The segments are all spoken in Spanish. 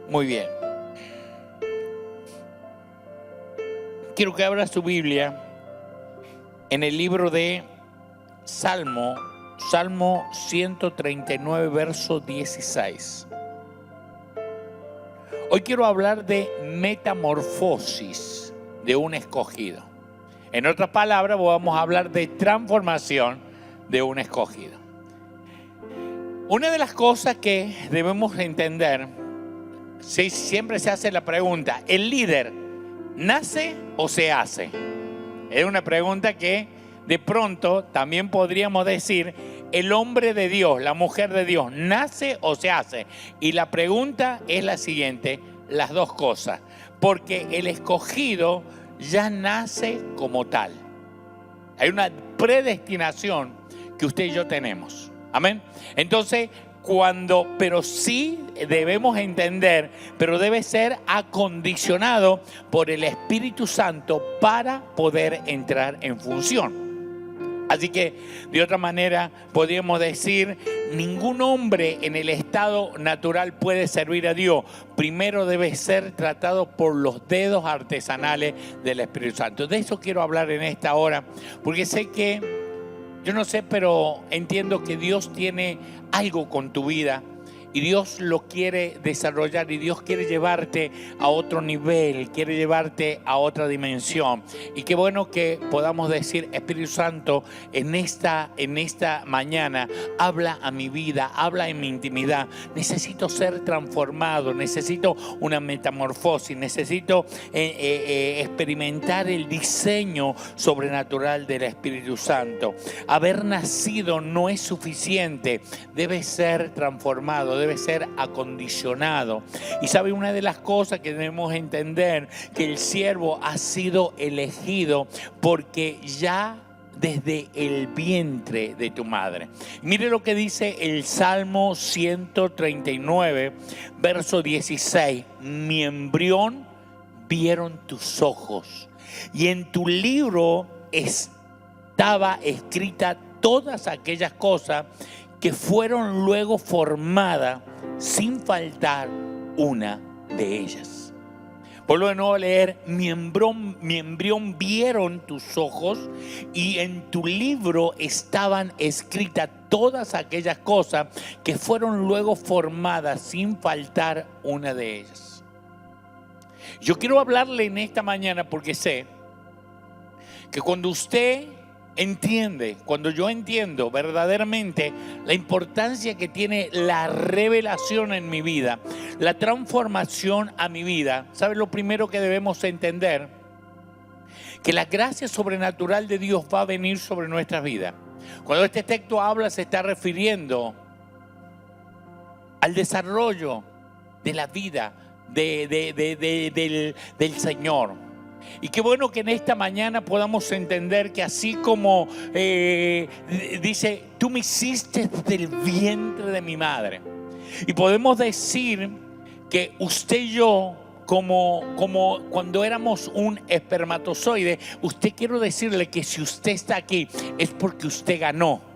Muy bien. Quiero que abra su Biblia en el libro de Salmo 139, verso 16. Hoy quiero hablar de metamorfosis de un escogido. En otras palabras, vamos a hablar de transformación de un escogido. Una de las cosas que debemos entender, siempre se hace la pregunta, ¿el líder nace o se hace? Es una pregunta que de pronto también podríamos decir, ¿el hombre de Dios, la mujer de Dios, nace o se hace? Y la pregunta es la siguiente, las dos cosas. Porque el escogido ya nace como tal. Hay una predestinación que usted y yo tenemos. Amén. Entonces, pero sí debemos entender, pero debe ser acondicionado por el Espíritu Santo para poder entrar en función. Así que, de otra manera, podríamos decir, ningún hombre en el estado natural puede servir a Dios. Primero debe ser tratado por los dedos artesanales del Espíritu Santo. De eso quiero hablar en esta hora, porque sé que, yo no sé, pero entiendo que Dios tiene algo con tu vida. Y Dios lo quiere desarrollar y Dios quiere llevarte a otro nivel, quiere llevarte a otra dimensión. Y qué bueno que podamos decir, Espíritu Santo, en esta mañana, habla a mi vida, habla en mi intimidad. Necesito ser transformado, necesito una metamorfosis, necesito experimentar el diseño sobrenatural del Espíritu Santo. Haber nacido no es suficiente, debe ser transformado, debe ser acondicionado. Y sabe, una de las cosas que debemos entender, que el siervo ha sido elegido porque ya desde el vientre de tu madre. Mire lo que dice el Salmo 139, verso 16. Mi embrión vieron tus ojos, y en tu libro estaba escrita todas aquellas cosas que fueron luego formadas sin faltar una de ellas. Vuelvo de nuevo a leer, mi embrión vieron tus ojos, y en tu libro estaban escritas todas aquellas cosas que fueron luego formadas sin faltar una de ellas. Yo quiero hablarle en esta mañana porque sé que cuando usted entiende, cuando yo entiendo verdaderamente la importancia que tiene la revelación en mi vida, la transformación a mi vida, ¿sabe lo primero que debemos entender? Que la gracia sobrenatural de Dios va a venir sobre nuestras vidas. Cuando este texto habla, se está refiriendo al desarrollo de la vida del Señor. Y qué bueno que en esta mañana podamos entender que así como dice, tú me hiciste desde el vientre de mi madre. Y podemos decir que usted y yo, como cuando éramos un espermatozoide, quiero decirle que si usted está aquí es porque usted ganó.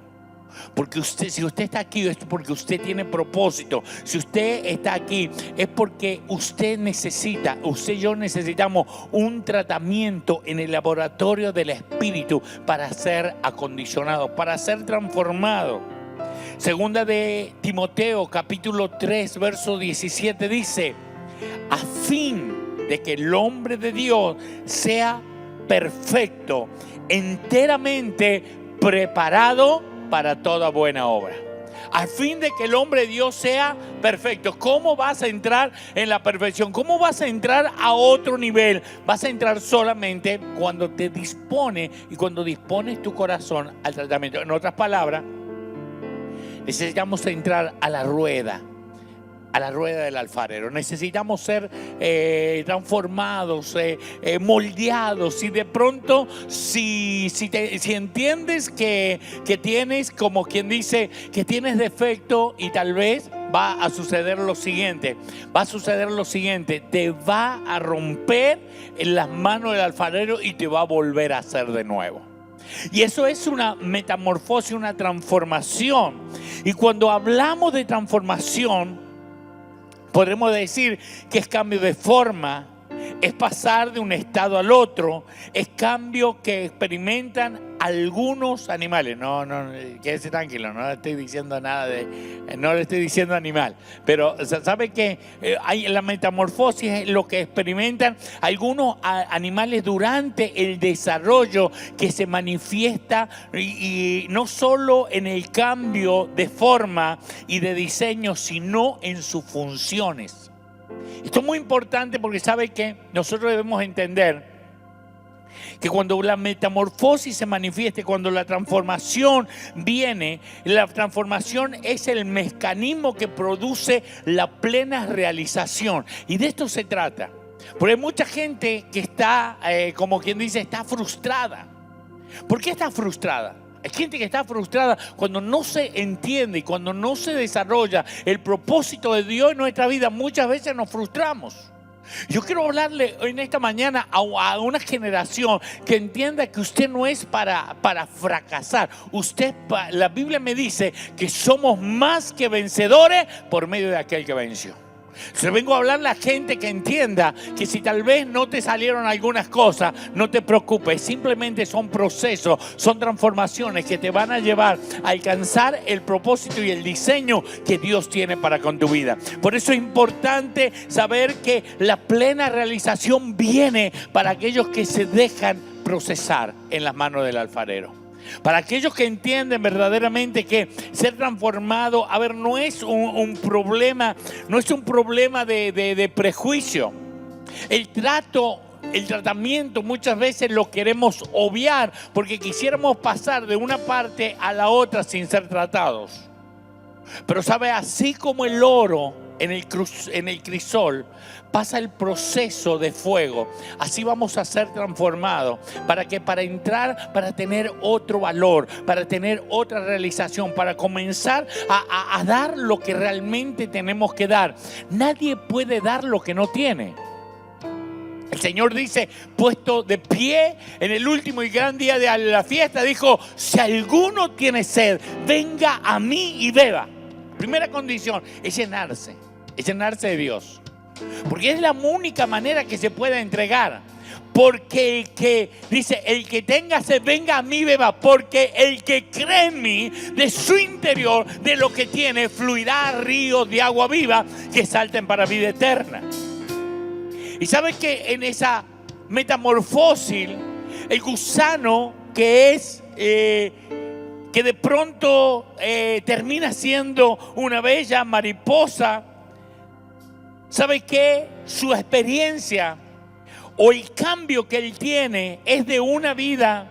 Porque si usted está aquí es porque usted tiene propósito. Si usted está aquí es porque usted y yo necesitamos un tratamiento en el laboratorio del Espíritu para ser acondicionado, para ser transformado. Segunda de Timoteo, capítulo 3, verso 17 dice, a fin de que el hombre de Dios sea perfecto, enteramente preparado para toda buena obra. A fin de que el hombre de Dios sea perfecto. ¿Cómo vas a entrar en la perfección? ¿Cómo vas a entrar a otro nivel? Vas a entrar solamente cuando te dispones y cuando dispones tu corazón al tratamiento. En otras palabras, necesitamos entrar a la rueda del alfarero. Necesitamos ser transformados, moldeados. Y de pronto, si entiendes que tienes, como quien dice, que tienes defecto, y tal vez va a suceder lo siguiente. Te va a romper en las manos del alfarero y te va a volver a hacer de nuevo. Y eso es una metamorfosis, una transformación. Y cuando hablamos de transformación, Podremos decir que es cambio de forma, es pasar de un estado al otro, es cambio que experimentan algunos animales. No, quédese tranquilo, no le estoy diciendo nada no le estoy diciendo animal. Pero ¿sabe qué? Hay la metamorfosis es lo que experimentan algunos animales durante el desarrollo, que se manifiesta y no solo en el cambio de forma y de diseño, sino en sus funciones. Esto es muy importante porque sabe que nosotros debemos entender que cuando la metamorfosis se manifieste, cuando la transformación viene, la transformación es el mecanismo que produce la plena realización. Y de esto se trata. Porque hay mucha gente que está, como quien dice, está frustrada. ¿Por qué está frustrada? Hay gente que está frustrada cuando no se entiende y cuando no se desarrolla el propósito de Dios en nuestra vida. Muchas veces nos frustramos. Yo quiero hablarle en esta mañana a una generación que entienda que usted no es para fracasar. La Biblia me dice que somos más que vencedores por medio de aquel que venció. Se vengo a hablar a la gente que entienda que si tal vez no te salieron algunas cosas, no te preocupes, simplemente son procesos, son transformaciones que te van a llevar a alcanzar el propósito y el diseño que Dios tiene para con tu vida. Por eso es importante saber que la plena realización viene para aquellos que se dejan procesar en las manos del alfarero. Para aquellos que entienden verdaderamente que ser transformado, no es un problema, no es un problema de prejuicio. El tratamiento muchas veces lo queremos obviar porque quisiéramos pasar de una parte a la otra sin ser tratados. Pero sabe, así como el oro en el crisol pasa el proceso de fuego, así vamos a ser transformados para tener otro valor, para tener otra realización, para comenzar a dar lo que realmente tenemos que dar. Nadie puede dar lo que no tiene. El Señor dice, puesto de pie en el último y gran día de la fiesta, dijo: si alguno tiene sed, venga a mí y beba. Primera condición es llenarse de Dios. Porque es la única manera que se puede entregar. Porque el que tenga sed, venga a mí, beba. Porque el que cree en mí, de su interior, de lo que tiene, fluirá ríos de agua viva que salten para vida eterna. Y sabes que en esa metamorfosis, el gusano que de pronto termina siendo una bella mariposa, ¿sabe qué? Su experiencia o el cambio que él tiene es de una vida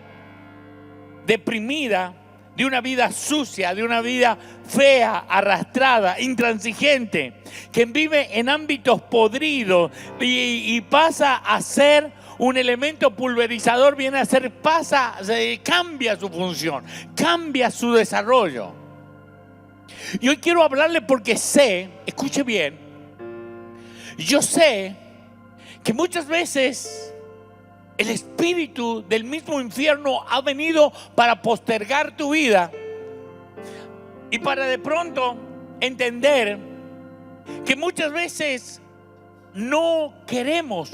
deprimida, de una vida sucia, de una vida fea, arrastrada, intransigente, que vive en ámbitos podridos y pasa a ser un elemento pulverizador, cambia su función, cambia su desarrollo. Y hoy quiero hablarle porque sé, escuche bien, yo sé que muchas veces el espíritu del mismo infierno ha venido para postergar tu vida y para de pronto entender que muchas veces no queremos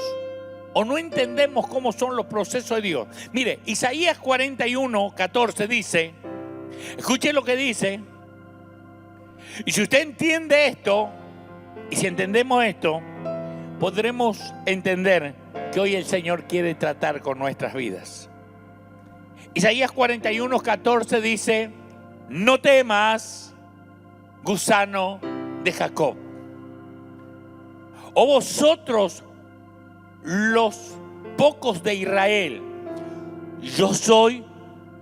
o no entendemos cómo son los procesos de Dios. Mire, Isaías 41:14 dice, escuche lo que dice, y si usted entiende esto, y si entendemos esto, podremos entender que hoy el Señor quiere tratar con nuestras vidas. Isaías 41:14 dice: no temas, gusano de Jacob, o vosotros los pocos de Israel, yo soy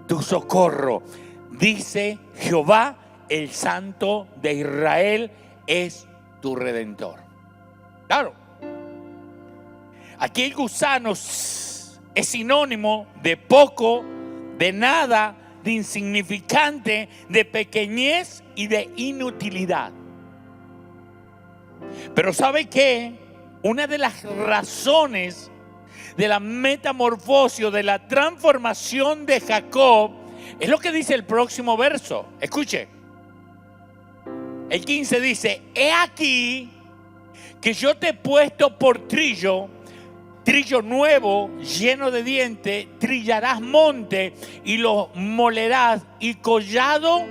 tu socorro, dice Jehová, el Santo de Israel es tu Redentor. Claro, aquí el gusano es sinónimo de poco, de nada, de insignificante, de pequeñez y de inutilidad. Pero ¿sabe qué? Una de las razones de la metamorfosis, de la transformación de Jacob, es lo que dice el próximo verso. Escuche. El 15 dice: he aquí que yo te he puesto por trillo nuevo, lleno de dientes, trillarás monte y lo molerás, y collado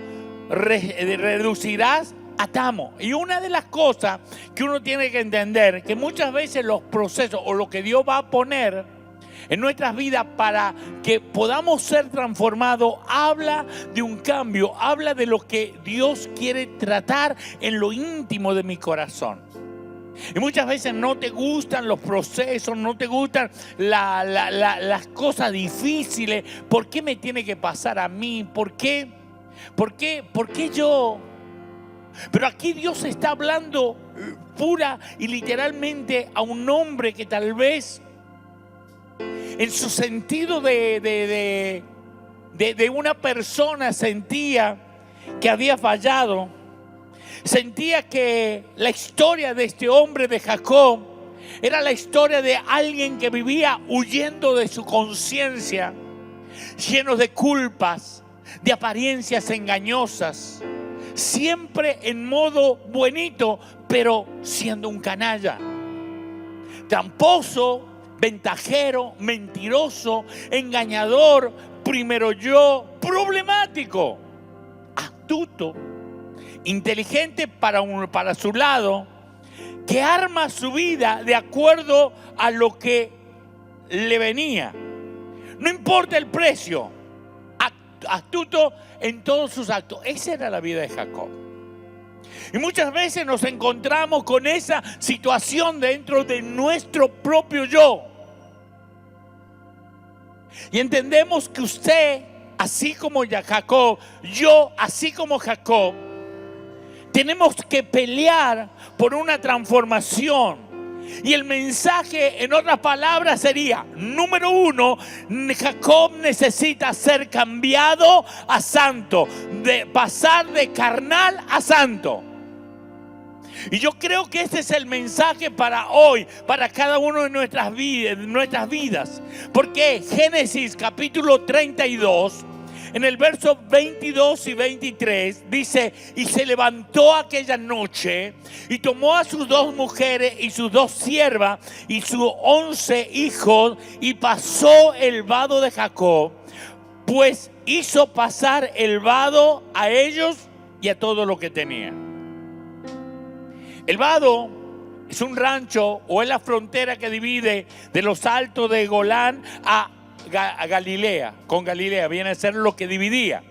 reducirás a tamo. Y una de las cosas que uno tiene que entender, que muchas veces los procesos o lo que Dios va a poner en nuestras vidas para que podamos ser transformados, habla de un cambio, habla de lo que Dios quiere tratar en lo íntimo de mi corazón. Y muchas veces no te gustan los procesos, no te gustan las cosas difíciles. ¿Por qué me tiene que pasar a mí? ¿Por qué yo? Pero aquí Dios está hablando pura y literalmente a un hombre que tal vez en su sentido de una persona sentía que había fallado. Sentía que la historia de este hombre, de Jacob, era la historia de alguien que vivía huyendo de su conciencia, lleno de culpas, de apariencias engañosas, siempre en modo buenito, pero siendo un canalla, tramposo, ventajero, mentiroso, engañador, primero yo, problemático, astuto, inteligente para su lado, que arma su vida de acuerdo a lo que le venía. No importa el precio, astuto en todos sus actos. Esa era la vida de Jacob. Y muchas veces nos encontramos con esa situación dentro de nuestro propio yo. Y entendemos que usted, así como Jacob, yo, así como Jacob, tenemos que pelear por una transformación. Y el mensaje, en otras palabras, sería: número uno, Jacob necesita ser cambiado a santo, de pasar de carnal a santo. Y yo creo que este es el mensaje para hoy, para cada uno de nuestras vidas. Porque Génesis capítulo 32, en el verso 22 y 23 dice: y se levantó aquella noche y tomó a sus 2 mujeres y sus 2 siervas y sus 11 hijos, y pasó el vado de Jacob, pues hizo pasar el vado a ellos y a todo lo que tenían. El vado es un rancho o es la frontera que divide de los altos de Golán a Galilea. Con Galilea viene a ser lo que dividía.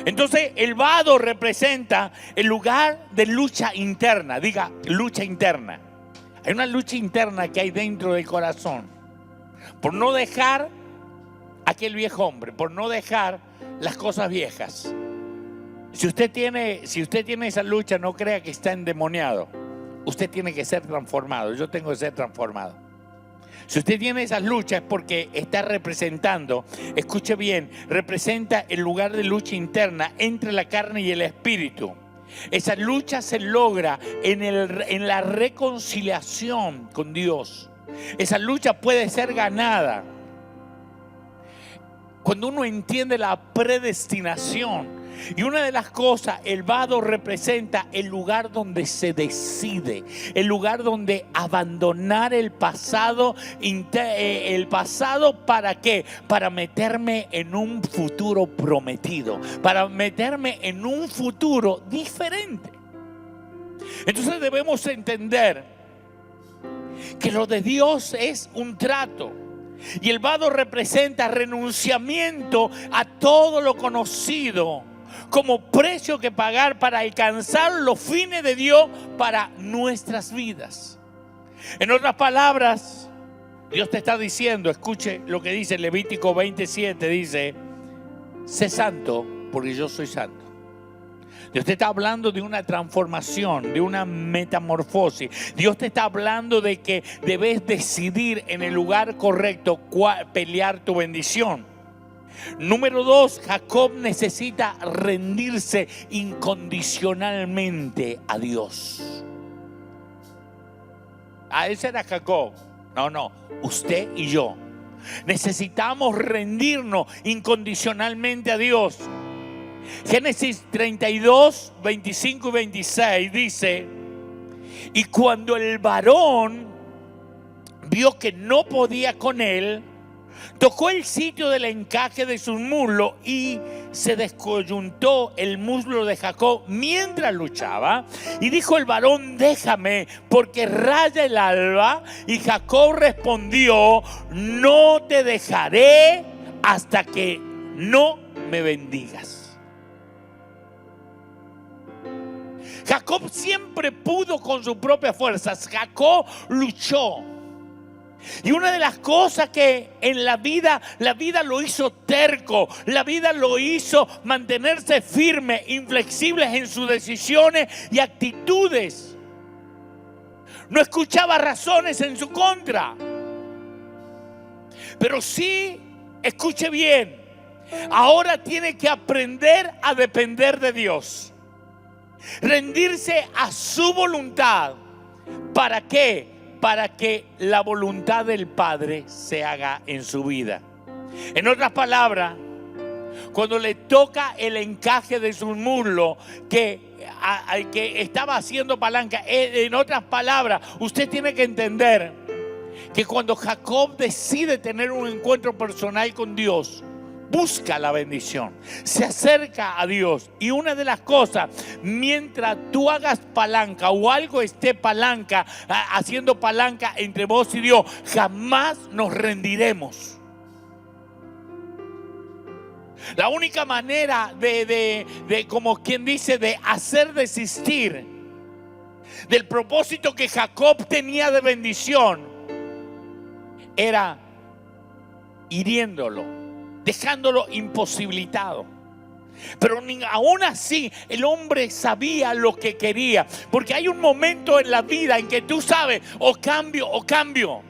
Entonces el vado representa el lugar de lucha interna. Diga, lucha interna. Hay una lucha interna que hay dentro del corazón por no dejar aquel viejo hombre, por no dejar las cosas viejas. Si usted tiene esa lucha, no crea que está endemoniado. Usted tiene que ser transformado. Yo tengo que ser transformado. Si usted tiene esas luchas es porque está representando, escuche bien, representa el lugar de lucha interna entre la carne y el espíritu. Esa lucha se logra en la reconciliación con Dios. Esa lucha puede ser ganada cuando uno entiende la predestinación. Y una de las cosas, el vado representa el lugar donde se decide, el lugar donde abandonar el pasado. ¿El pasado para qué? Para meterme en un futuro prometido, para meterme en un futuro diferente. Entonces debemos entender que lo de Dios es un trato. Y el vado representa renunciamiento a todo lo conocido como precio que pagar para alcanzar los fines de Dios para nuestras vidas. En otras palabras, Dios te está diciendo, escuche lo que dice Levítico 27, dice: sé santo porque yo soy santo. Dios te está hablando de una transformación, de una metamorfosis. Dios te está hablando de que debes decidir en el lugar correcto pelear tu bendición. Número 2, Jacob necesita rendirse incondicionalmente a Dios. Ese era Jacob. No, usted y yo necesitamos rendirnos incondicionalmente a Dios. Génesis 32, 25 y 26 dice: Y cuando el varón vio que no podía con él, tocó el sitio del encaje de sus muslos y se descoyuntó el muslo de Jacob mientras luchaba. Y dijo el varón: déjame, porque raya el alba. Y Jacob respondió: no te dejaré hasta que no me bendigas. Jacob siempre pudo con sus propias fuerzas. Jacob luchó. Y una de las cosas que en la vida lo hizo terco, la vida lo hizo mantenerse firme, inflexible en sus decisiones y actitudes. No escuchaba razones en su contra. Pero sí, escuche bien, ahora tiene que aprender a depender de Dios. Rendirse a su voluntad. ¿Para qué? Para que la voluntad del Padre se haga en su vida. En otras palabras, cuando le toca el encaje de su muslo que estaba haciendo palanca, en otras palabras, usted tiene que entender que cuando Jacob decide tener un encuentro personal con Dios, busca la bendición, se acerca a Dios. Y una de las cosas, mientras tú hagas palanca o algo esté palanca, haciendo palanca entre vos y Dios, jamás nos rendiremos. La única manera de como quien dice, de hacer desistir del propósito que Jacob tenía de bendición, era hiriéndolo, dejándolo imposibilitado. Pero aún así el hombre sabía lo que quería, porque hay un momento en la vida en que tú sabes, o cambio o cambio.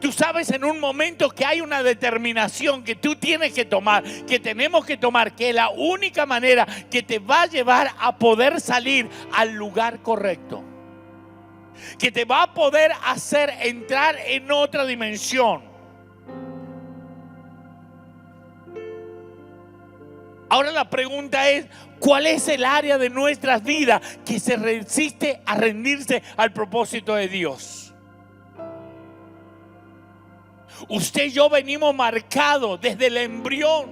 Tú sabes en un momento que hay una determinación que tú tienes que tomar, que tenemos que tomar, que es la única manera que te va a llevar a poder salir al lugar correcto, que te va a poder hacer entrar en otra dimensión. Ahora la pregunta es: ¿cuál es el área de nuestras vidas que se resiste a rendirse al propósito de Dios? Usted y yo venimos marcados desde el embrión.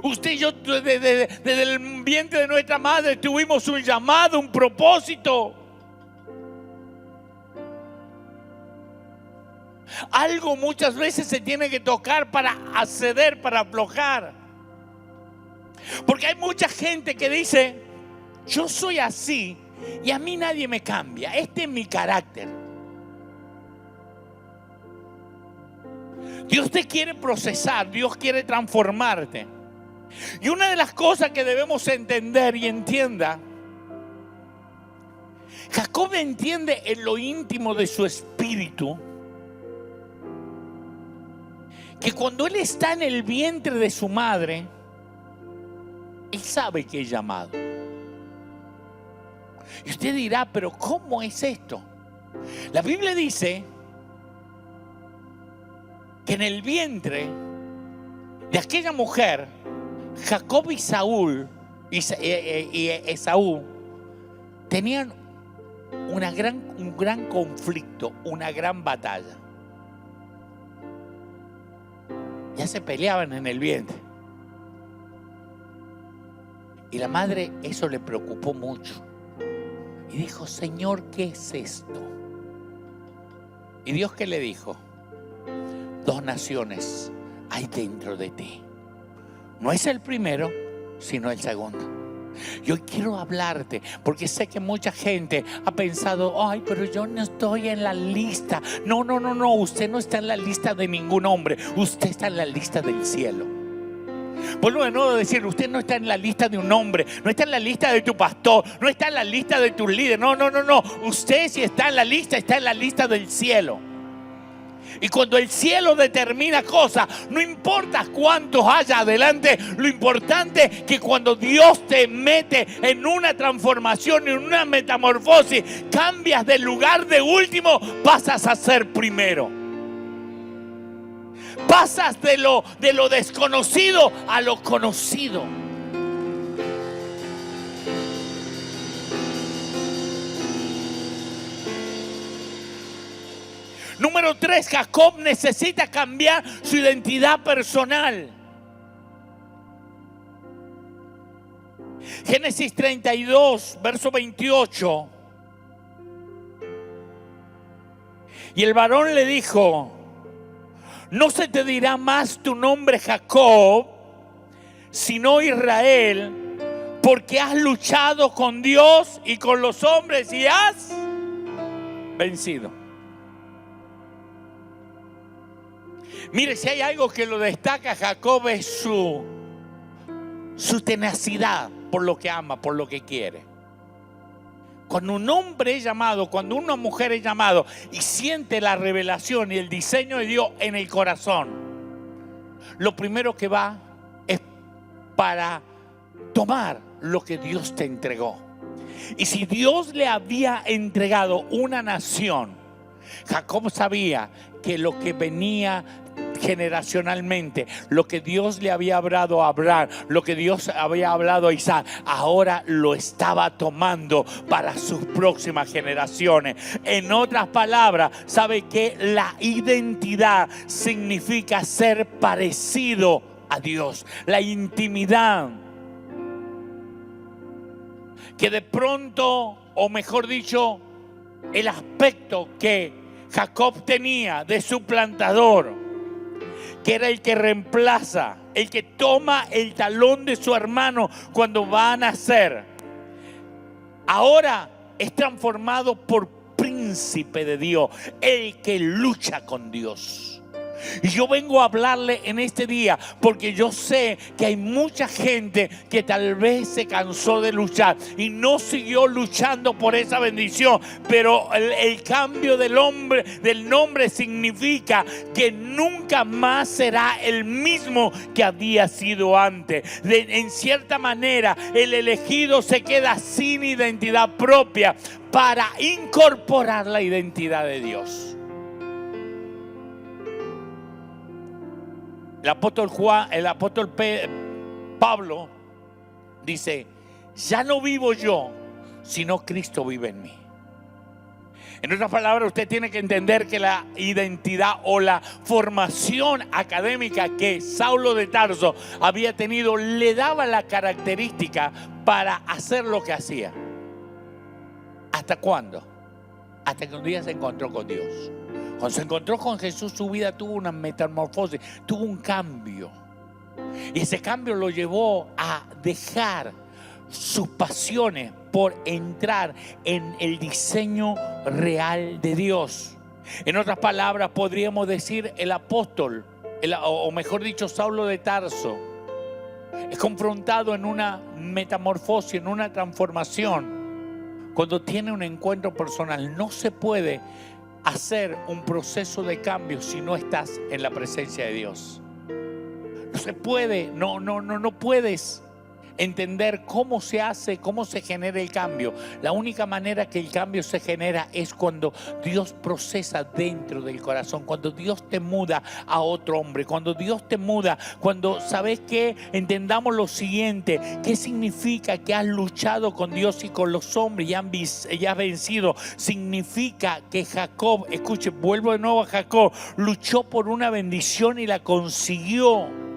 Usted y yo desde el vientre de nuestra madre tuvimos un llamado, un propósito. Algo muchas veces se tiene que tocar para acceder, para aflojar. Porque hay mucha gente que dice: yo soy así y a mí nadie me cambia, este es mi carácter. Dios te quiere procesar, Dios quiere transformarte. Y una de las cosas que debemos entender y entienda, Jacob entiende en lo íntimo de su espíritu que cuando él está en el vientre de su madre, él sabe que es llamado. Y usted dirá: pero ¿cómo es esto? La Biblia dice que en el vientre de aquella mujer, Jacob y Esaú tenían un gran conflicto, una gran batalla. Ya se peleaban en el vientre. Y la madre, eso le preocupó mucho. Y dijo: Señor, ¿qué es esto? Y Dios, ¿qué le dijo? 2 naciones hay dentro de ti. No es el primero, sino el segundo. Yo quiero hablarte porque sé que mucha gente ha pensado: ay, pero yo no estoy en la lista. No, usted no está en la lista de ningún hombre. Usted está en la lista del cielo. Vuelvo de nuevo a decir: usted no está en la lista de un hombre, no está en la lista de tu pastor, no está en la lista de tu líder. No. Usted, si está en la lista del cielo. Y cuando el cielo determina cosas, no importa cuántos haya adelante, lo importante es que cuando Dios te mete en una transformación, en una metamorfosis, cambias del lugar de último, pasas a ser primero. Pasas de lo desconocido a lo conocido. Número 3, Jacob necesita cambiar su identidad personal. Génesis 32, verso 28. Y el varón le dijo: no se te dirá más tu nombre Jacob, sino Israel, porque has luchado con Dios y con los hombres y has vencido. Mire, si hay algo que lo destaca Jacob es su tenacidad por lo que ama, por lo que quiere. Cuando un hombre es llamado, cuando una mujer es llamado y siente la revelación y el diseño de Dios en el corazón, lo primero que va es para tomar lo que Dios te entregó. Y si Dios le había entregado una nación, Jacob sabía que lo que venía generacionalmente, lo que Dios le había hablado a Abraham, lo que Dios había hablado a Isaac, ahora lo estaba tomando para sus próximas generaciones. En otras palabras, sabe que la identidad significa ser parecido a Dios, la intimidad. Que de pronto, o mejor dicho, el aspecto que Jacob tenía de su plantador, que era el que reemplaza, el que toma el talón de su hermano cuando va a nacer, ahora es transformado por príncipe de Dios, el que lucha con Dios. Y yo vengo a hablarle en este día porque yo sé que hay mucha gente que tal vez se cansó de luchar y no siguió luchando por esa bendición. Pero el cambio del nombre significa que nunca más será el mismo que había sido antes. En cierta manera, el elegido se queda sin identidad propia para incorporar la identidad de Dios. El apóstol Pablo dice: ya no vivo yo, sino Cristo vive en mí. En otras palabras, usted tiene que entender que la identidad o la formación académica que Saulo de Tarso había tenido le daba la característica para hacer lo que hacía. ¿Hasta cuándo? Hasta que un día se encontró con Dios. Cuando se encontró con Jesús, su vida tuvo una metamorfosis, tuvo un cambio. Y ese cambio lo llevó a dejar sus pasiones por entrar en el diseño real de Dios. En otras palabras, podríamos decir el apóstol, o mejor dicho, Saulo de Tarso, es confrontado en una metamorfosis, en una transformación, cuando tiene un encuentro personal. No se puede hacer un proceso de cambio si no estás en la presencia de Dios. No se puede, no puedes entender cómo se hace, cómo se genera el cambio. La única manera que el cambio se genera es cuando Dios procesa dentro del corazón, cuando Dios te muda a otro hombre, cuando Dios te muda, cuando sabes que entendamos lo siguiente: ¿qué significa que has luchado con Dios y con los hombres y has vencido? Significa que Jacob, escuche, vuelvo de nuevo a Jacob, luchó por una bendición y la consiguió.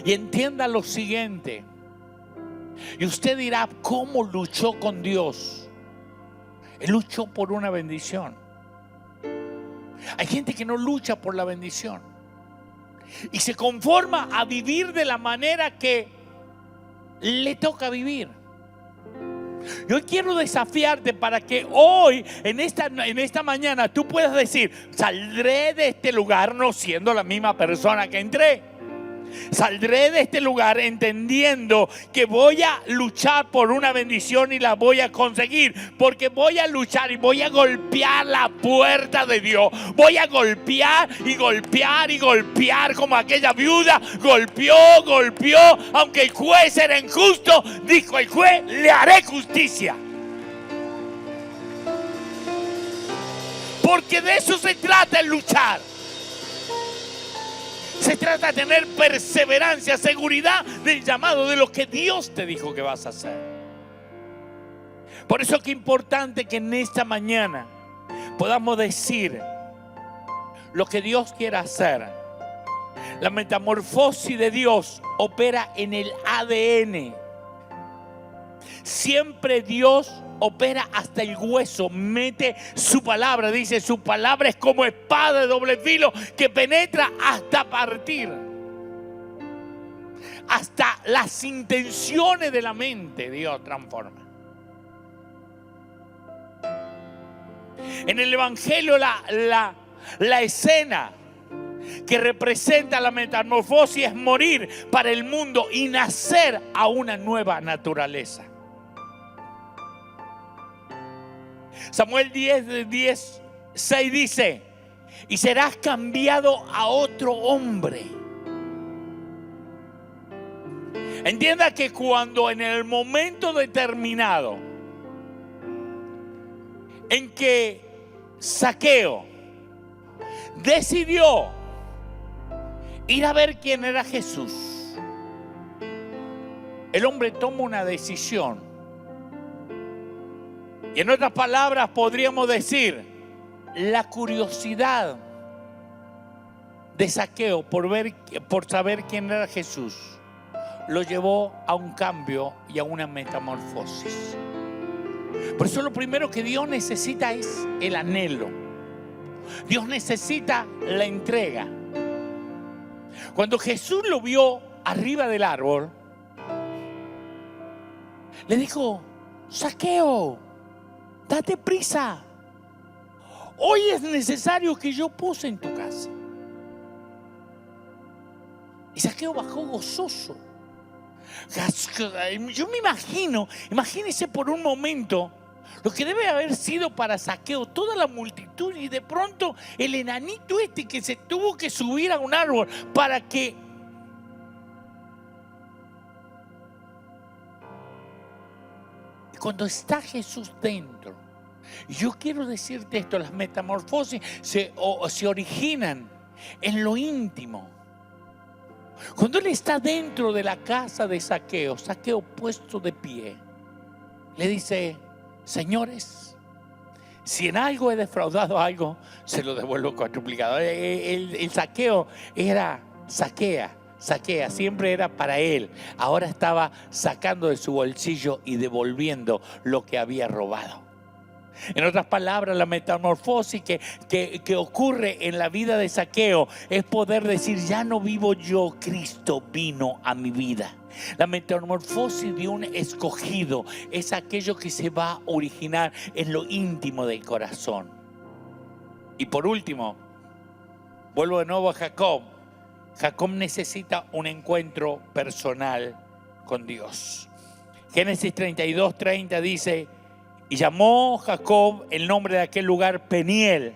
Y entienda lo siguiente, y usted dirá: ¿cómo luchó con Dios? Él luchó por una bendición. Hay gente que no lucha por la bendición y se conforma a vivir de la manera que le toca vivir. Yo quiero desafiarte para que hoy, en esta mañana, tú puedas decir: saldré de este lugar no siendo la misma persona que entré. Saldré de este lugar entendiendo que voy a luchar por una bendición y la voy a conseguir, porque voy a luchar y voy a golpear la puerta de Dios. Voy a golpear y golpear y golpear como aquella viuda golpeó, aunque el juez era injusto, dijo el juez: le haré justicia. Porque de eso se trata el luchar. Se trata de tener perseverancia, seguridad del llamado, de lo que Dios te dijo que vas a hacer. Por eso es que es importante que en esta mañana podamos decir lo que Dios quiere hacer. La metamorfosis de Dios opera en el ADN. Siempre Dios opera hasta el hueso, mete su palabra. Dice, su palabra es como espada de doble filo que penetra hasta partir. Hasta las intenciones de la mente Dios transforma. En el Evangelio la escena que representa la metamorfosis es morir para el mundo y nacer a una nueva naturaleza. Samuel 10:6 dice, y serás cambiado a otro hombre. Entienda que cuando en el momento determinado en que Zaqueo decidió ir a ver quién era Jesús, el hombre toma una decisión. Y en otras palabras podríamos decir, la curiosidad de Zaqueo por saber quién era Jesús lo llevó a un cambio y a una metamorfosis. Por eso lo primero que Dios necesita es el anhelo. Dios necesita la entrega. Cuando Jesús lo vio arriba del árbol, le dijo, Zaqueo, date prisa. Hoy es necesario que yo pose en tu casa. Y Zaqueo bajó gozoso. Yo me imagínese por un momento lo que debe haber sido para Zaqueo toda la multitud y de pronto el enanito que se tuvo que subir a un árbol para que cuando está Jesús dentro. Y yo quiero decirte esto, las metamorfosis se originan en lo íntimo. Cuando él está dentro de la casa de Zaqueo, Zaqueo puesto de pie, le dice, señores, si en algo he defraudado algo, se lo devuelvo cuadruplicado. El Zaqueo era saquea, siempre era para él. Ahora estaba sacando de su bolsillo y devolviendo lo que había robado. En otras palabras, la metamorfosis que ocurre en la vida de Zaqueo es poder decir, ya no vivo yo, Cristo vino a mi vida. La metamorfosis de un escogido es aquello que se va a originar en lo íntimo del corazón. Y por último, vuelvo de nuevo a Jacob. Jacob necesita un encuentro personal con Dios. Génesis 32:30 dice, y llamó Jacob el nombre de aquel lugar Peniel,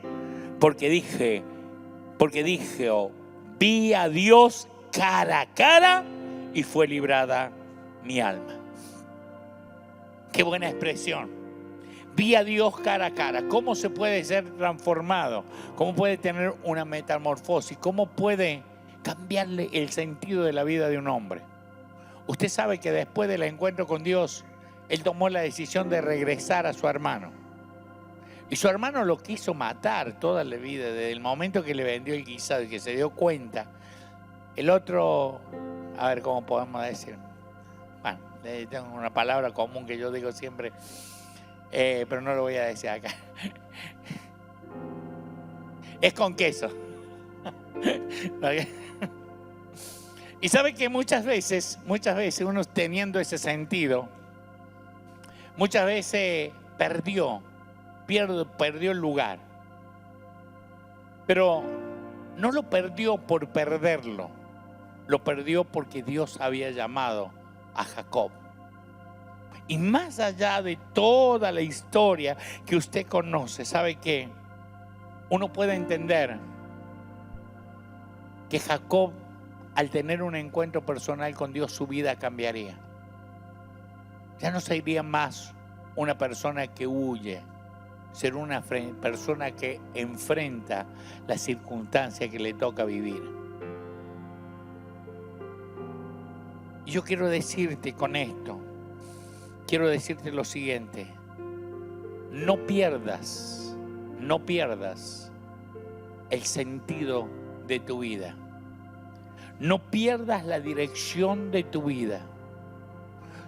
porque dije, vi a Dios cara a cara y fue librada mi alma. Qué buena expresión. Vi a Dios cara a cara. ¿Cómo se puede ser transformado? ¿Cómo puede tener una metamorfosis? ¿Cómo puede cambiarle el sentido de la vida de un hombre? Usted sabe que después del encuentro con Dios, él tomó la decisión de regresar a su hermano. Y su hermano lo quiso matar toda la vida, desde el momento que le vendió el guisado y que se dio cuenta. El otro, a ver cómo podemos decir. Bueno, tengo una palabra común que yo digo siempre, pero no lo voy a decir acá. Es con queso. Y sabe que muchas veces uno teniendo ese sentido, muchas veces perdió el lugar. Pero no lo perdió por perderlo. Lo perdió porque Dios había llamado a Jacob. Y más allá de toda la historia que usted conoce, ¿sabe qué? Uno puede entender que Jacob, al tener un encuentro personal con Dios, su vida cambiaría. Ya no sería más una persona que huye, ser una persona que enfrenta la circunstancia que le toca vivir. Y yo quiero decirte con esto, quiero decirte lo siguiente: no pierdas el sentido de tu vida. No pierdas la dirección de tu vida.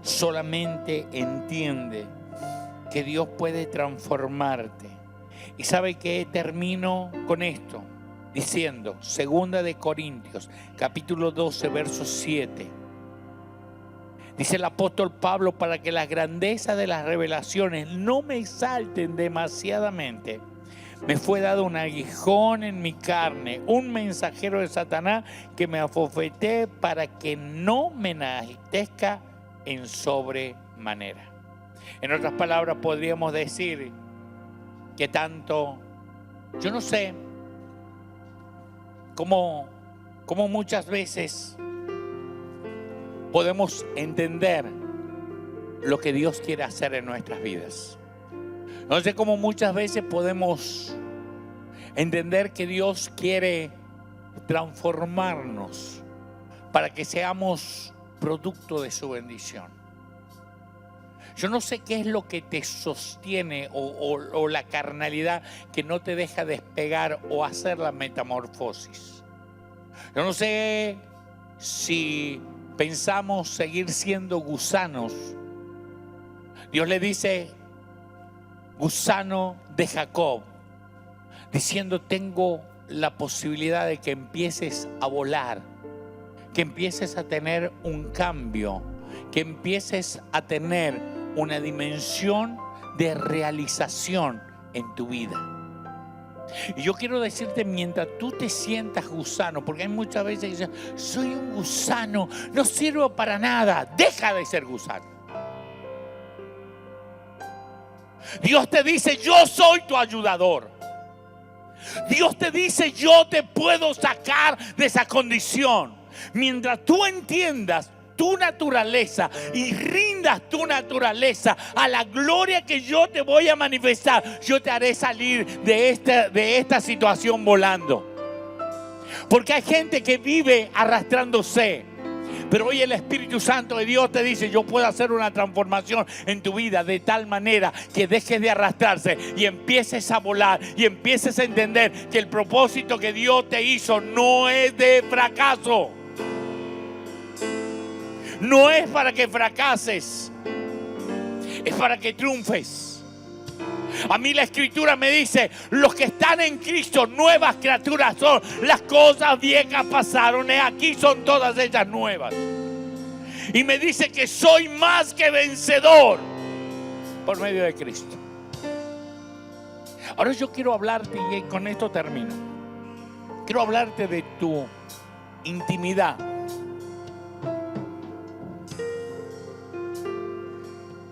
Solamente entiende que Dios puede transformarte. Y sabe que termino con esto diciendo, 2 de Corintios, capítulo 12, verso 7. Dice el apóstol Pablo: para que las grandezas de las revelaciones no me exalten demasiadamente, me fue dado un aguijón en mi carne, un mensajero de Satanás que me afofetee para que no me enaltezca en sobremanera. En otras palabras, podríamos decir que tanto, yo no sé cómo muchas veces podemos entender lo que Dios quiere hacer en nuestras vidas. No sé cómo muchas veces podemos entender que Dios quiere transformarnos para que seamos producto de su bendición. Yo no sé qué es lo que te sostiene o la carnalidad que no te deja despegar o hacer la metamorfosis. Yo no sé si pensamos seguir siendo gusanos. Dios le dice: gusano de Jacob, diciendo: tengo la posibilidad de que empieces a volar, que empieces a tener un cambio, que empieces a tener una dimensión de realización en tu vida. Y yo quiero decirte, mientras tú te sientas gusano, porque hay muchas veces que dicen: soy un gusano, no sirvo para nada. Deja de ser gusano. Dios te dice: yo soy tu ayudador. Dios te dice: yo te puedo sacar de esa condición. Mientras tú entiendas tu naturaleza y rindas tu naturaleza a la gloria que yo te voy a manifestar, yo te haré salir de esta situación volando. Porque hay gente que vive arrastrándose. Pero hoy el Espíritu Santo de Dios te dice: yo puedo hacer una transformación en tu vida de tal manera que dejes de arrastrarse y empieces a volar y empieces a entender que el propósito que Dios te hizo no es de fracaso. No es para que fracases, es para que triunfes. A mí la Escritura me dice: los que están en Cristo, nuevas criaturas son. Las cosas viejas pasaron, aquí son todas ellas nuevas. Y me dice que soy más que vencedor por medio de Cristo. Ahora yo quiero hablarte, y con esto termino. Quiero hablarte de tu intimidad.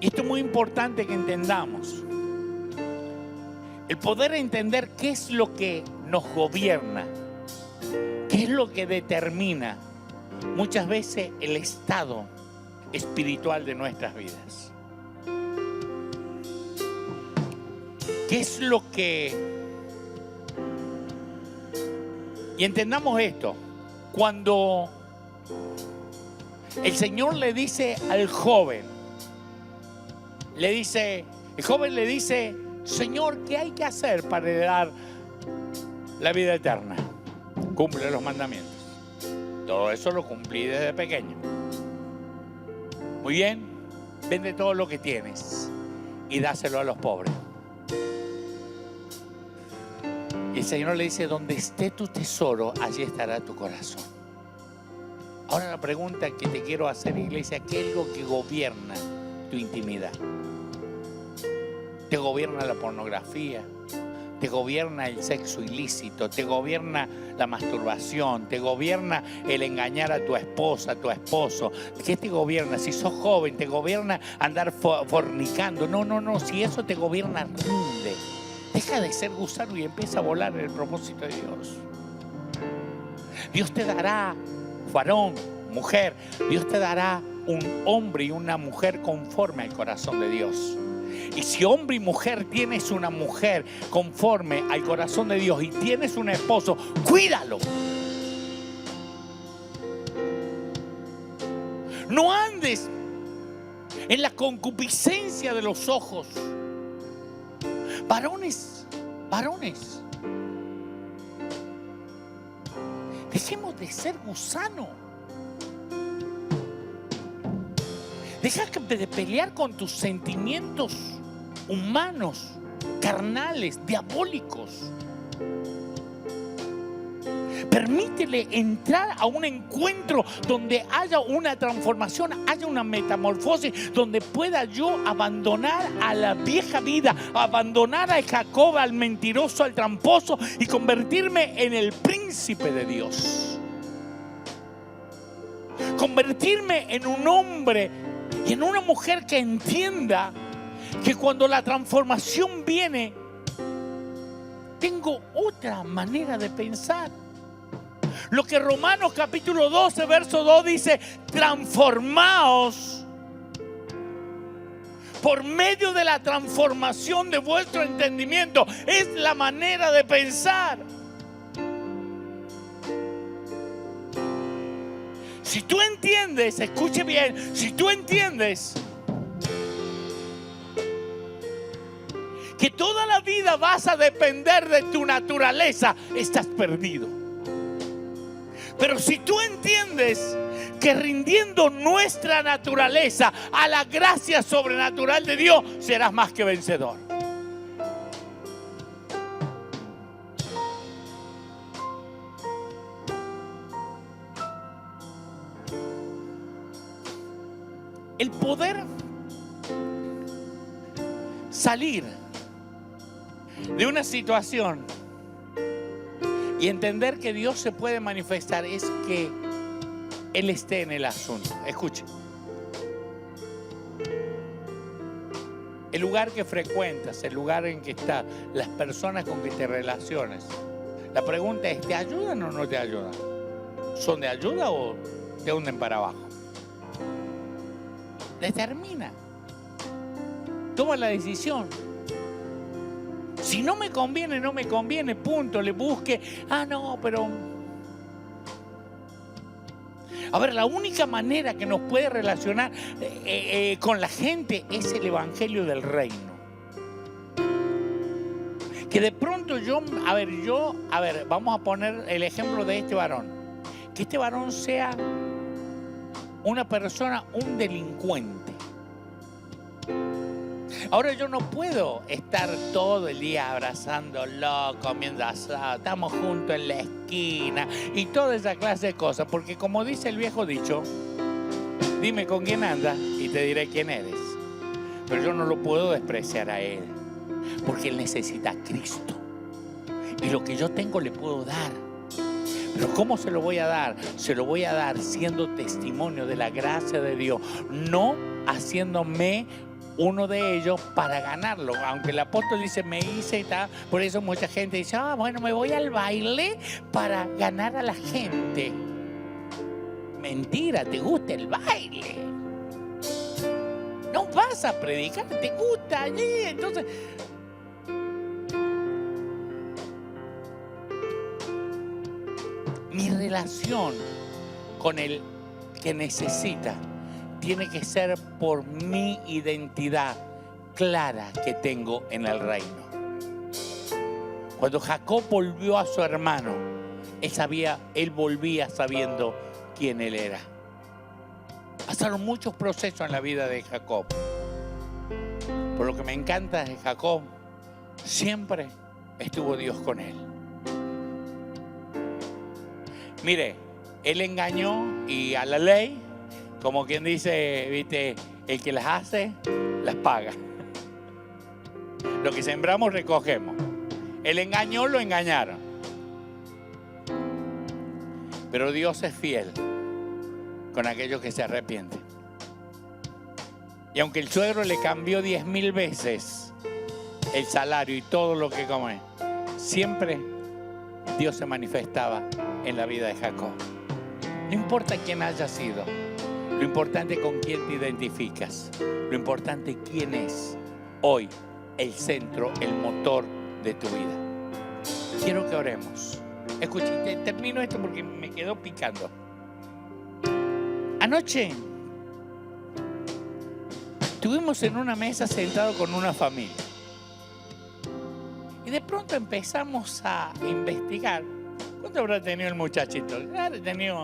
Y esto es muy importante que entendamos. El poder entender qué es lo que nos gobierna, qué es lo que determina muchas veces el estado espiritual de nuestras vidas. ¿Qué es lo que... Y entendamos esto. Cuando el Señor le dice al joven, el joven le dice: Señor, ¿qué hay que hacer para heredar la vida eterna? Cumple los mandamientos. Todo eso lo cumplí desde pequeño. Muy bien, vende todo lo que tienes y dáselo a los pobres. Y el Señor le dice: donde esté tu tesoro, allí estará tu corazón. Ahora la pregunta que te quiero hacer, iglesia: ¿qué es lo que gobierna tu intimidad? Te gobierna la pornografía, te gobierna el sexo ilícito, te gobierna la masturbación, te gobierna el engañar a tu esposa, a tu esposo. ¿Qué te gobierna? Si sos joven, te gobierna andar fornicando. No, si eso te gobierna, rinde. Deja de ser gusano y empieza a volar en el propósito de Dios. Dios te dará, varón, mujer, Dios te dará un hombre y una mujer conforme al corazón de Dios. Y si hombre y mujer tienes una mujer conforme al corazón de Dios y tienes un esposo, cuídalo. No andes en la concupiscencia de los ojos. Varones, dejemos de ser gusano. Deja de pelear con tus sentimientos humanos, carnales, diabólicos. Permítele entrar a un encuentro donde haya una transformación, haya una metamorfosis, donde pueda yo abandonar a la vieja vida, abandonar a Jacob, al mentiroso, al tramposo, y convertirme en el príncipe de Dios. Convertirme en un hombre y en una mujer que entienda que cuando la transformación viene, tengo otra manera de pensar. Lo que Romanos capítulo 12, verso 2 dice: transformaos por medio de la transformación de vuestro entendimiento. Es la manera de pensar. Si tú entiendes, escuche bien, si tú entiendes que toda la vida vas a depender de tu naturaleza, estás perdido. Pero si tú entiendes que rindiendo nuestra naturaleza a la gracia sobrenatural de Dios, serás más que vencedor. El poder salir de una situación y entender que Dios se puede manifestar es que Él esté en el asunto. Escuche. El lugar que frecuentas, el lugar en que estás, las personas con que te relacionas. La pregunta es: ¿te ayudan o no te ayudan? ¿Son de ayuda o te hunden para abajo? Determina. Toma la decisión. Si no me conviene, no me conviene, punto. Le busque. No, pero... A ver, la única manera que nos puede relacionar con la gente es el evangelio del reino. Que de pronto vamos a poner el ejemplo de este varón. Que este varón sea una persona, un delincuente. Ahora yo no puedo estar todo el día abrazándolo, comiendo asado, estamos juntos en la esquina y toda esa clase de cosas, porque como dice el viejo dicho, dime con quién andas y te diré quién eres. Pero yo no lo puedo despreciar a él, porque él necesita a Cristo. Y lo que yo tengo le puedo dar. Pero ¿cómo se lo voy a dar? Se lo voy a dar siendo testimonio de la gracia de Dios, no haciéndome uno de ellos para ganarlo. Aunque el apóstol dice me hice y tal, por eso mucha gente dice bueno, me voy al baile para ganar a la gente. Mentira, te gusta el baile. No vas a predicar, te gusta allí. Entonces, mi relación con el que necesita tiene que ser por mi identidad clara que tengo en el reino. Cuando Jacob volvió a su hermano, él volvía sabiendo quién él era. Pasaron muchos procesos en la vida de Jacob. Por lo que me encanta de Jacob, siempre estuvo Dios con él. Mire, él engañó y a la ley, como quien dice, viste, el que las hace, las paga. Lo que sembramos, recogemos. Él engañó, lo engañaron. Pero Dios es fiel con aquellos que se arrepienten. Y aunque el suegro le cambió 10,000 veces el salario y todo lo que come, siempre Dios se manifestaba en la vida de Jacob. No importa quién haya sido, lo importante es con quién te identificas. Lo importante es quién es hoy el centro, el motor de tu vida. Quiero que oremos. Escuche, termino esto porque me quedó picando. Anoche estuvimos en una mesa sentados con una familia. Y de pronto empezamos a investigar. ¿Cuánto habrá tenido el muchachito? Habrá tenido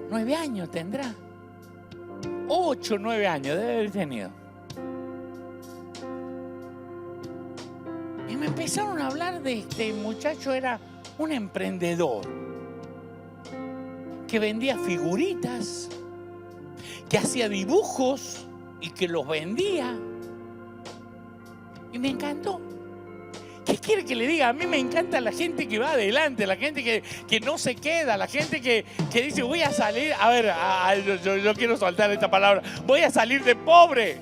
9 años, tendrá. 8, 9 años debe haber tenido. Y me empezaron a hablar de este muchacho, era un emprendedor que vendía figuritas, que hacía dibujos y que los vendía. Y me encantó. ¿Qué quiere que le diga? A mí me encanta la gente que va adelante, la gente que no se queda, la gente que dice voy a salir, a ver, yo quiero soltar esta palabra, voy a salir de pobre.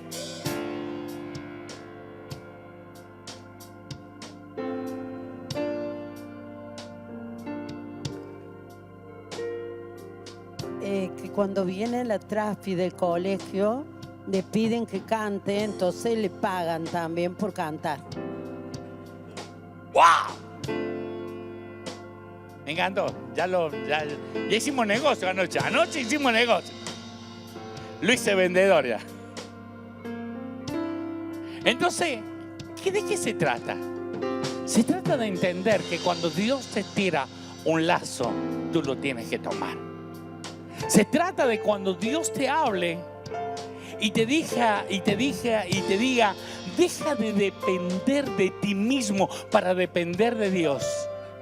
Que cuando viene la Trasfi del colegio, le piden que cante, entonces le pagan también por cantar. ¡Wow! Me encantó. Ya hicimos negocio anoche. Anoche hicimos negocio. Lo hice vendedor ya. Entonces, ¿de qué se trata? Se trata de entender que cuando Dios te tira un lazo, tú lo tienes que tomar. Se trata de cuando Dios te hable y te diga, deja de depender de ti mismo para depender de Dios.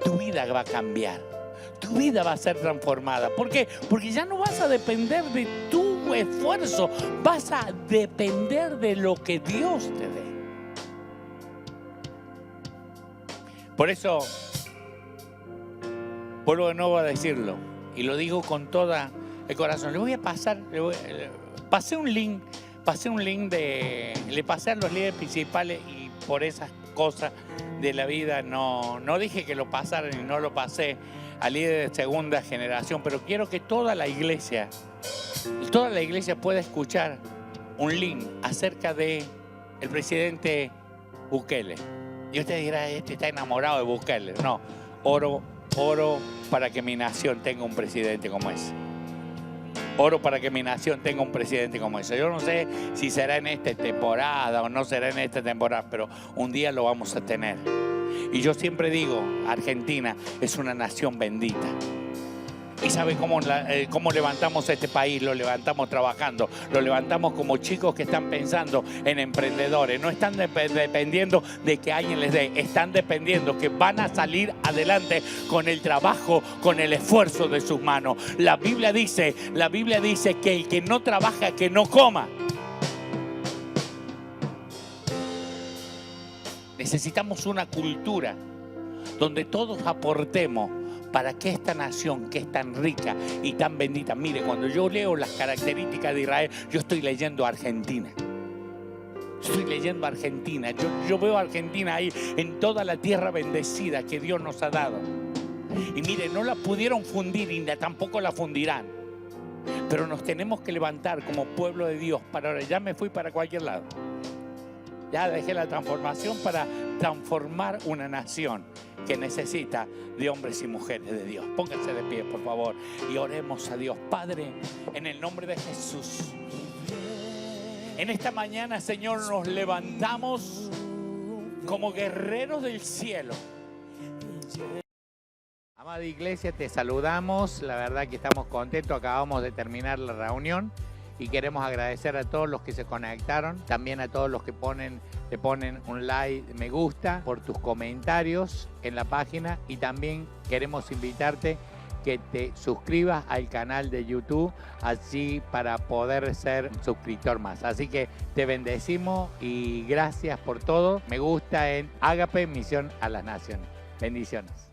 Tu vida va a cambiar. Tu vida va a ser transformada. ¿Por qué? Porque ya no vas a depender de tu esfuerzo. Vas a depender de lo que Dios te dé. Por eso, vuelvo de nuevo a decirlo. Y lo digo con toda el corazón. Le voy a pasar, pasé un link le pasé a los líderes principales y por esas cosas de la vida no dije que lo pasaran y no lo pasé a líderes de segunda generación, pero quiero que toda la iglesia pueda escuchar un link acerca de el presidente Bukele. Y usted dirá, este está enamorado de Bukele. No, oro para que mi nación tenga un presidente como ese. Oro para que mi nación tenga un presidente como ese. Yo no sé si será en esta temporada o no será en esta temporada, pero un día lo vamos a tener. Y yo siempre digo, Argentina es una nación bendita. ¿Y sabe cómo levantamos este país? Lo levantamos trabajando, lo levantamos como chicos que están pensando en emprendedores. No están dependiendo de que alguien les dé, están dependiendo que van a salir adelante con el trabajo, con el esfuerzo de sus manos. La Biblia dice que el que no trabaja, que no coma. Necesitamos una cultura donde todos aportemos para que esta nación que es tan rica y tan bendita, mire, cuando yo leo las características de Israel, yo estoy leyendo Argentina. Estoy leyendo Argentina. Yo veo a Argentina ahí en toda la tierra bendecida que Dios nos ha dado. Y mire, no la pudieron fundir y tampoco la fundirán. Pero nos tenemos que levantar como pueblo de Dios. Ya me fui para cualquier lado. Ya dejé la transformación para transformar una nación que necesita de hombres y mujeres de Dios. Pónganse de pie, por favor, y oremos a Dios. Padre, en el nombre de Jesús, en esta mañana, Señor, nos levantamos como guerreros del cielo. Amada iglesia, te saludamos. La verdad que estamos contentos. Acabamos de terminar la reunión. Y queremos agradecer a todos los que se conectaron, también a todos los que le ponen un like, me gusta, por tus comentarios en la página. Y también queremos invitarte que te suscribas al canal de YouTube, así para poder ser suscriptor más. Así que te bendecimos y gracias por todo. Me gusta en Ágape, Misión a las Naciones. Bendiciones.